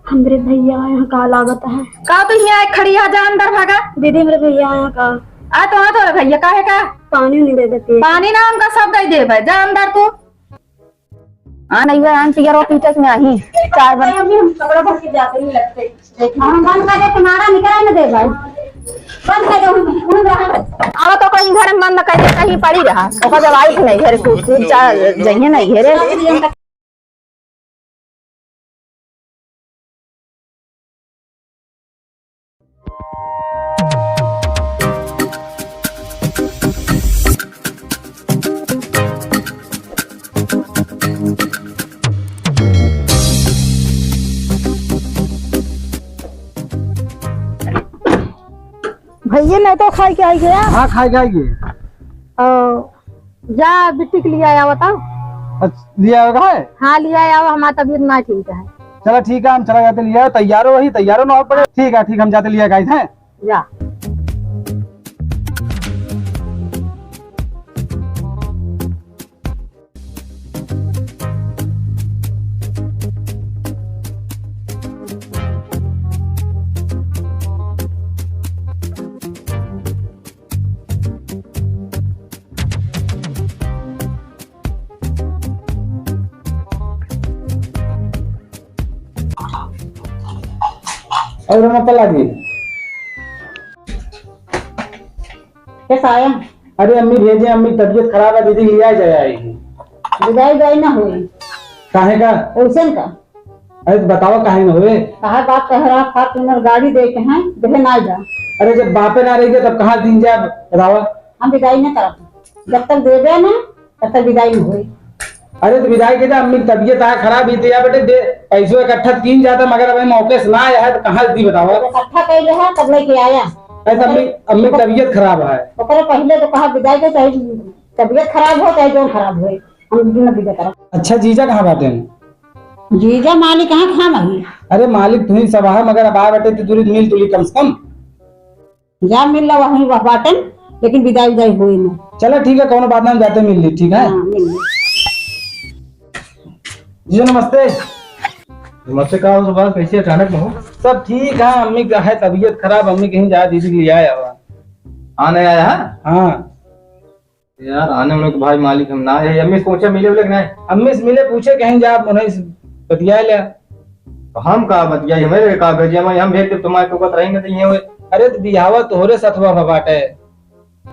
मेरे भैया यहाँ का लागत है का तो यहाँ खड़ी है जा अंदर भागा। दीदी मेरे भैया यहाँ का आ तो हाँ तो भैया का है का पानी नहीं दे देती। पानी ना उनका सब दे दे भाई जा अंदर तू। हाँ नहीं भाई आंटी यार पीछे में आई चार बार हम कपड़ा भर के जाते नहीं लगते। हम बंद कर दे तुम्हारा निकला ना दे भाई बंद कर दो। अब तो कहीं घर में बंद कर कहीं पड़ी रहा तो जब आई नहीं घर को जाइए नहीं घेरे। भैया नहीं तो खाई के आई गया। हाँ खाई खाएगी। जा बिट्टी के लिए आया बताओ। लिया होगा है? हाँ लिया आया हमारा तबीयत ना ठीक है। चलो ठीक है हम चला जाते लिया तैयारो वही तैयारो ना हो पड़े। ठीक है ठीक हम जाते लिया गाइस हैं। जा और मत लगी कैसा आया? अरे अम्मी भेजे अम्मी तबीयत खराब है दीदी लिया जाए आएगी। विदाई ना हुई काहे का? ओसन का अरे तो बताओ काहे न हुए? कहा बात कह रहा फार्चूनर गाड़ी दे के हैं देखे ना जा। अरे जब बापे ना रही तब कहाँ दिन जाए बताओ। हम विदाई नहीं करते जब तक देवे ना तब तक विदाई नहीं हुई। अरे तो विदाई के अम्मी तबीयत आया खराब ही थी बेटे दे पैसों इकट्ठा तीन जाता मगर अभी मौके से ना आया है तो कहाँ दी बताओ। इकट्ठा कैले है तब लेके आया। ऐसा अम्मी अम्मी तबीयत खराब है। ओकरे पहले तो कहा विदाई के चाहे तबीयत खराब हो चाहे जो खराब हो हम दिन विदा करा। अच्छा जीजा कहाँ बाटे हैं? जीजा मालिक कहाँ खा मही। अरे मालिक तुम्ही सब है मगर अब आ बैठे तो तुरंत मिल तुली कम से कम जा मिल रहा वही वह बाटन लेकिन विदाई विदाई हुई नहीं। चलो ठीक है कौन बात ना हम जाते मिल ली ठीक है। जी नमस्ते। नमस्ते कहा सुबह कैसे अचानक में हो? सब ठीक है अम्मी का है तबीयत खराब अम्मी कहीं जा दीदी के लिए आया हुआ। आने आया है? हाँ यार आने हम लोग भाई मालिक हम ना है अम्मी से पूछे मिले बोले नहीं? अम्मी से मिले पूछे कहीं जा उन्हें बतिया लिया। तो हम कहा बतिया हमें कहा भेजे हम भेज दे तुम्हारे को रहेंगे तो ये हुए। अरे तो बिहावा तोहरे सतवा बाटे।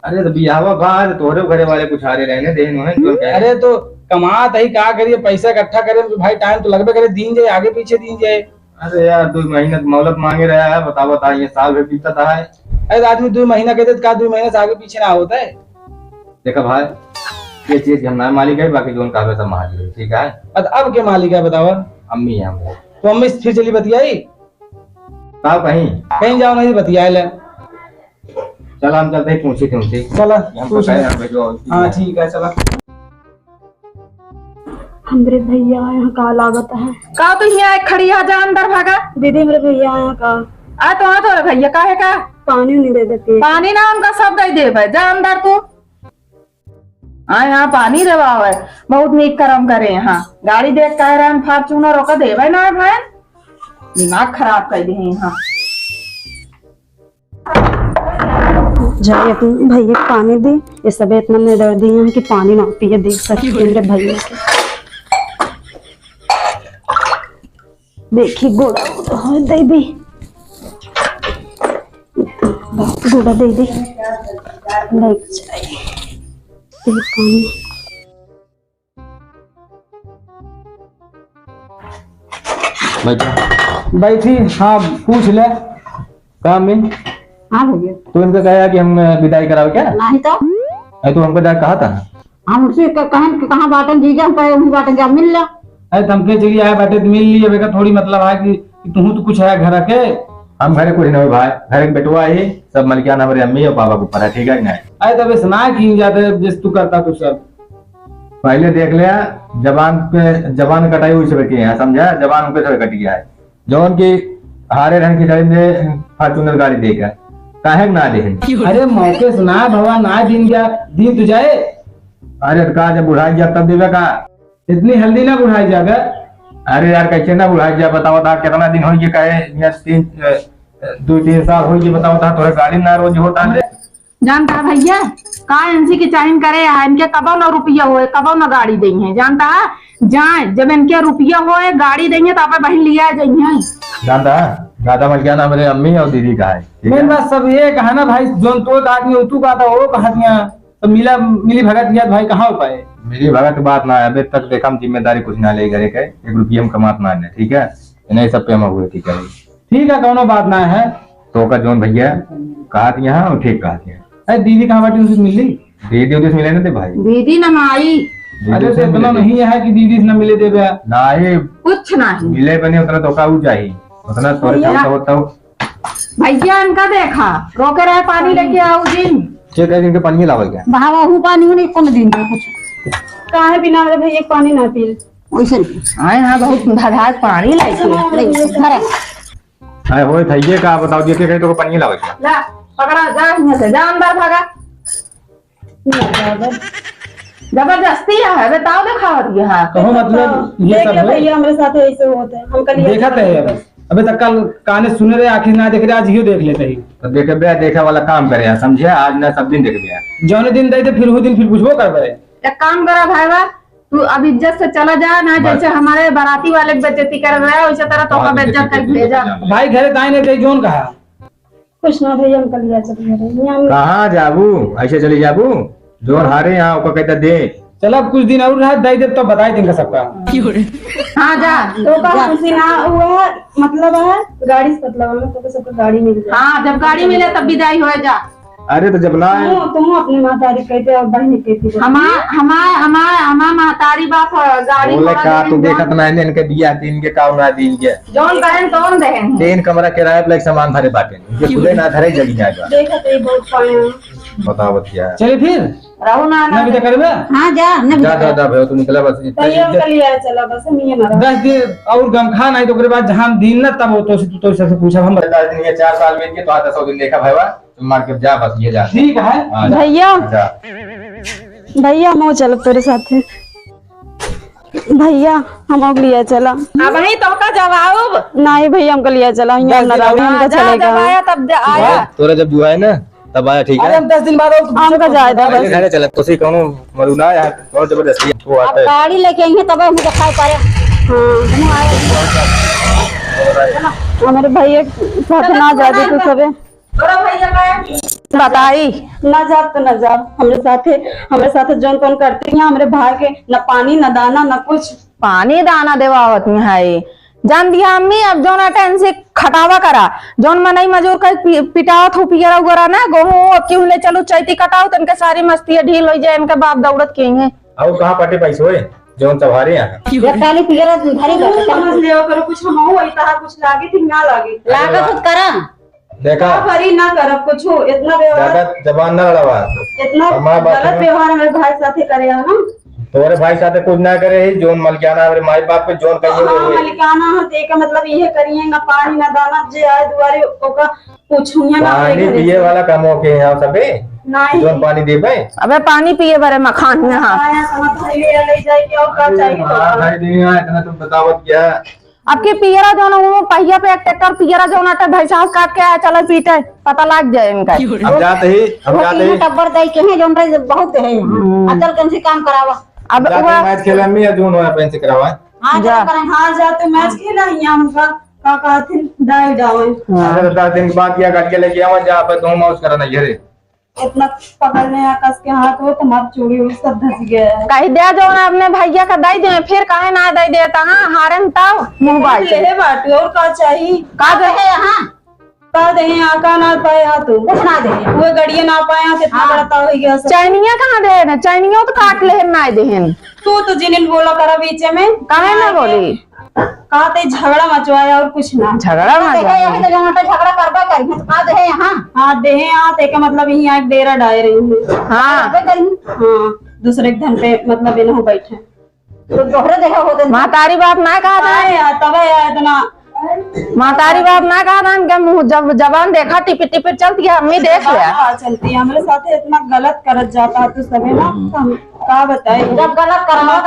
अरे तो बिहावा भाई तोहरे घरे वाले कुछ हारे रहने दे। अरे तो कमात ही क्या करिए पैसा इकट्ठा करे तो भाई टाइम तो लगभग करे दिन जाए आगे पीछे दिन जाए। अरे यार 2 महीने मोहलत मांगे रहा है बता ये साल भर बीता था है। अरे आदमी 2 महीना कहते का 2 महीने से आगे पीछे ना होता है। देखा भाई ये चीज हम ना मालिक है बाकी जो कागज सब मालिक है ठीक है। अब के मालिक है बताओ? अम्मी है हम तो अम्मी से फिर चली बतियाई कहा कहीं कहीं जाओ नहीं बतिया ले। चल हम चलते पूछे तुमसे चला चलो। हाँ ठीक है चला। मेरे भैया यहाँ का लागत है का तो यहाँ खड़ी है जा अंदर भागा। दीदी मेरे भैया यहाँ का आ तो हाँ तो भैया का है का पानी नहीं दे देती। पानी ना उनका सब दे दे भाई जा अंदर तू। हाँ यहाँ पानी देवा है बहुत नीक कर्म करे यहाँ गाड़ी देख कह रहे फार्चूनर रोका दे भाई ना भाई दिमाग खराब कर दे यहाँ। जाए अपने भैया को पानी दी ये सब इतना नहीं डर दी है कि पानी ना पिए देख सकती मेरे भैया के देखी गोड़ा दे दी गोड़ा दे दी पानी बैठी। हाँ पूछ ले कहा अम्मी। हाँ भैया तो इनको कहा कि हम विदाई कराओ क्या? नहीं तो तो हमको कहा था हम उसे कहाँ बाटन जीजा हम बाटन जा मिल ला। अरे तमके चली आए बैठे तो मिल लिए बेटा थोड़ी मतलब है कि तुम तो कुछ है घर के। हम घरे कुछ नहीं भाई घर बेटुआ ही सब मलिका हमारे अम्मी और पापा को पड़ा ठीक है नहीं। अरे तब सुना की जाते जिस तू करता तू सब पहले देख लिया जबान कटाई हुई से बैठी है समझा जबान उनके थोड़ी कटी है जो उनकी हारे रहने की गाड़ी में फॉर्च्यूनर गाड़ी देगा काहे ना दे। अरे मौके सुना भगवान ना दिन क्या दिन तू जाए। अरे कहा जब बुढ़ाई जब तब देवे का इतनी हल्दी ना बुढ़ाई जाकर अरे यार कैसे ना बुढ़ाई जा, बताओ था कितना दिन हो गए कहे या 2-3 साल हो गए, बताओ था थोड़ा गाड़ी ना रोज होता है। जानता है भैया का इनसी की चाइन करे है, इनके कबो न रुपया होए कबो न गाड़ी देंगे। जानता है जाए जब इनके रुपया होए गाड़ी देंगे तो आप बहन लिया जाइए। जानता है दादा मर गया ना, मेरे अम्मी और दीदी का है, ठीक है? मेन बात सब ये कहा ना भाई, जो तो आदमी तू का था वो कहा दिया तो मिली भगत दिया भाई कहाँ हो पाए। मेरी भगत बात ना है, अभी तक देखा हम जिम्मेदारी कुछ ना ले घरे के, 1 रुपया हम कमात ना है, ठीक है? नहीं सब पे हम हुए, ठीक है? ठीक है कोनो बात ना है। तो का जोन भैया कहा दिया और ठीक कहा दिया। अरे दीदी कहाँ बैठी उनसे मिली? दीदी उधर मिले ना थे भाई, दीदी न माई अरे तो इतना नहीं है कि दीदी से न मिले दे बे। ना ये कुछ नहीं मिले बने उतना तो का चाहिए, उतना थोड़े चलता होता हो। भैया इनका देखा रोके रहे पानी लेके आओ दिन ठीक है, इनके पानी लावे क्या? भावा हूँ पानी नहीं कौन दिन दे कुछ काहे बिना मेरे भैया पानी ना पी वैसे आए हाँ बहुत धधाक पानी लेके घर अरे होए थैये का बताओ दिए के तो पानी लावे क्या? ला पकड़ा जा यहाँ से जा अंदर भागा। जबरदस्ती है बताओ दिखावत है कहो मतलब ये देख सब ले है? भैया हमारे साथ ऐसे होते हैं हम कल देखा तो है अबे तक कल काने सुने रहे आखिर ना देख रहे, आज ही देख लेते ही तो देखे बे देखा वाला काम करे यार, समझे? आज ना सब दिन देख गया, जौने दिन दे फिर वो दिन फिर पूछबो करबे। एक काम करा भाईवा तू अब इज्जत से चला जा ना, जैसे हमारे बाराती वाले की बेइज्जती कर रहा है वैसे तरह तो का बेइज्जत कर भेजा। भाई घरे दाई ने दे जोन कहा कुछ ना भैया हम कल चल कहाँ जाबू? ऐसे चली जाबू जोन हारे यहाँ ओका कहता दे। चलो अब कुछ दिन और रहा दे दे तो बताई देंगे सबका। हाँ जा तो का खुशी ना हुआ मतलब है गाड़ी से मतलब है तो सबको गाड़ी मिल जाए। हाँ जब गाड़ी मिले तब विदाई हो जा। अरे तो जब ना तुम अपनी मातारी कहते और बहन कहती हमार महतारी बाप गाड़ी बोले घोड़ा का देने तू जोन- देखत ना इनके दिया दिन के काम ना दिन के जोन बहन तोन बहन 3 कमरा किराए पे सामान भरे बाटे, इनके खुदे ना धरे जगी जाएगा। देखा तो ये बहुत पाए बताओ बतिया चले फिर रहू ना ना भी तो करबे। हाँ जा न जा जा जा भयो तू निकला बस भैया हम कल आए चला बस हम ये ना 10 दिन और गम खा नहीं तो ओकरे बाद जहां दिन ना तब तो से तू से पूछा हम। 10 दिन या 4 साल में के तो आता 100 दिन देखा भाईवा, तुम मार के जा बस ये जा। ठीक है हाँ, जा, भैया जा। भैया हम चल तेरे साथ भैया हम लिया चला अब ही तो का जवाब नहीं भैया हमको लिया चला यहाँ न रहो हमको जा चलेगा जब आया तब आया। तोरा जब जुआ है ना तब आया, ठीक अरे है? हम 10 दिन बाद और हमको जायदा पहले बस घरे चला तो सी कोनो मरुना यार बहुत जबरदस्ती वो आता है। गाड़ी लेके आई है तब हम दिखाई पा रहे हमारे भैया साथ ना जाते तो सबे बड़ा भैया का बताई ना जा तो न जा हमारे साथ जोन कौन करती है हमारे भाई के न पानी न दाना न कुछ पानी दाना देवावत में है जान दिया अम्मी। अब जोन अटेन से खटावा करा जोन मनई मजूर का पिटावत हो पियरा उगरा ना गोहूं अब क्यों ले चलो चैती कटाओ तो इनके सारी मस्ती ढील हो जाए, इनका बाप दौड़त के हैं और कहां पाटे पैसे होए जोन सवारे यहाँ ये काली पियरा भारी समझ लियो करो कुछ हम हो इता कुछ लागे थी ना लागे लागत करा देखा भरी ना करब कुछ इतना व्यवहार ज्यादा जबान ना लड़ावा। इतना हमारा बात गलत सुनो। व्यवहार हमारे भाई साथे करे है ना। तोरे भाई साथे कुछ ना करे जोन मलकियाना हमारे माई बाप पे जोन कहिए हाँ वो हुए। मलिकाना है का मतलब ये करिए ना पानी ना दाना जे आए दुआरे ओका पूछूंगा ना पानी पिए वाला काम हो के यहाँ सबे नहीं जोन पानी दे पाए। अबे पानी पिए बारे मखान में हाँ आया समझ भाई ले जाएगी और का चाहिए हाँ भाई दिन यहाँ इतना तुम बतावत क्या? अब के पियरा जो ना वो पहिया पे एक ट्रैक्टर पियरा जो ना भैंसा काट के आया चलो पीटे पता लग जाए इनका। हम जाते ही टब्बर दई के हैं जोन रे बहुत है अचल कम से काम करावा अब जाते वो मैच खेला में या जोन होया पेन से करावा। हां जा करें हां जा तो मैच खेला यहाँ हमका का कहथिन दाई जावे अरे तो 10 दिन के बाद क्या काट के लेके आवा जा पे दो मौज करना ये रे। इतना पकड़ने आकाश के हाथ हो तुम्हारी चूड़ी उड़ी सब धस गया है कही दे जो ना अपने भैया का दई दे फिर काहे ना दई देता हाँ हारन तब मुंह बाई ले बाटी और का चाहिए का दे है यहाँ का दे आका ना पाए तू कुछ ना दे वो गड़िया ना पाया कितना बड़ा ता हो गया सब चैनिया कहाँ दे ना चैनिया तो काट ले ना देहन तू जिनिन बोला करा बीच में काहे ना बोली कहते झगड़ा मचवाया और कुछ ना झगड़ा ना यही तो जहाँ पे झगड़ा करबा करी तो का दे यहाँ हाँ दे यहाँ ते का मतलब यही एक डेरा डाय रही है हाँ हाँ दूसरे के धन पे मतलब इन्हों बैठे तो दोहरे देखा होते महतारी बाप ना कहा था तब इतना महतारी बाप ना कहा था कि मुंह जब जबान देखा टिपी टिपी चलती है अम्मी देख लिया चलती है हमारे साथ इतना गलत करत जाता तो सभी ना हम का बताए जब गलत करना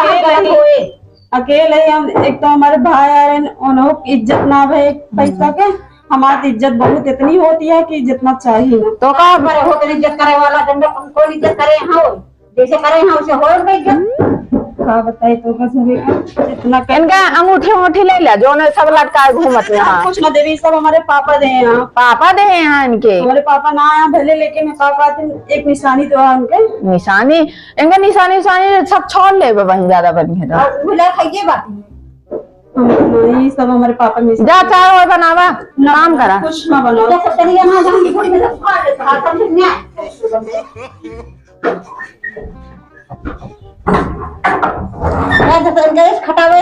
अकेले हम, एक तो हमारे भाई आ रहे, उन्हों की इज्जत ना भे पैसा के, हमारी इज्जत बहुत इतनी होती है कि जितना चाहिए ना। तो का करे हो तो इज्जत करे वाला डंडा कोई इज्जत करे यहाँ हो, जैसे करे यहाँ उसे हो गई इज्जत। का बताए तो बस इतना इनका अंगूठी अंगूठी ले लिया जो ने सब लटकाए घूमत में। हाँ कुछ ना देवी, सब हमारे पापा दे हैं यहाँ। पापा दे हैं यहाँ इनके हमारे पापा ना आया भले, लेकिन पापा एक निशानी तो है उनके। निशानी, इनका निशानी निशानी सब छोड़ ले वहीं ज्यादा बनी है तो। और भुला खाइए बात नहीं, सब हमारे पापा में जा चाय और बनावा, काम करा। कुछ ना बनाओ। जैसे करिए ना जाऊंगी थोड़ी में फाड़ ले हाथ समझ में आए। मैं तो इनके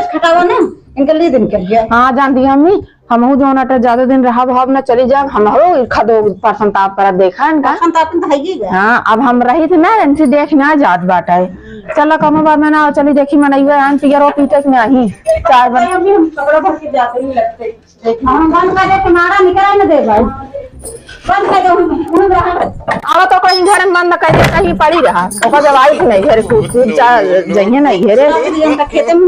खटावा ना इनके लिए दिन कर गया। हाँ जानती अम्मी, हमहू जो नट ज्यादा दिन रहा भाव न चली जाए, हमरो खदो परसन ताप कर देखा इनका। तापन तो है ही गया। हाँ अब हम रही थी ना इनसे देखना जात बाटा है। चलो कम बार में ना चली देखी मनैया आन पियरो पीटक में आई चाय बन। हम कपड़ा भर के जाते नहीं लगते। हम बंद कर दे, तुम्हारा निकल न दे भाई, बंद कर दो हम रहा। अब तो कहीं घर में बंद कर कहीं पड़ी रहा, ओकर जब आई नहीं घर कूद कूद जा जइए नहीं घेरे। खेते में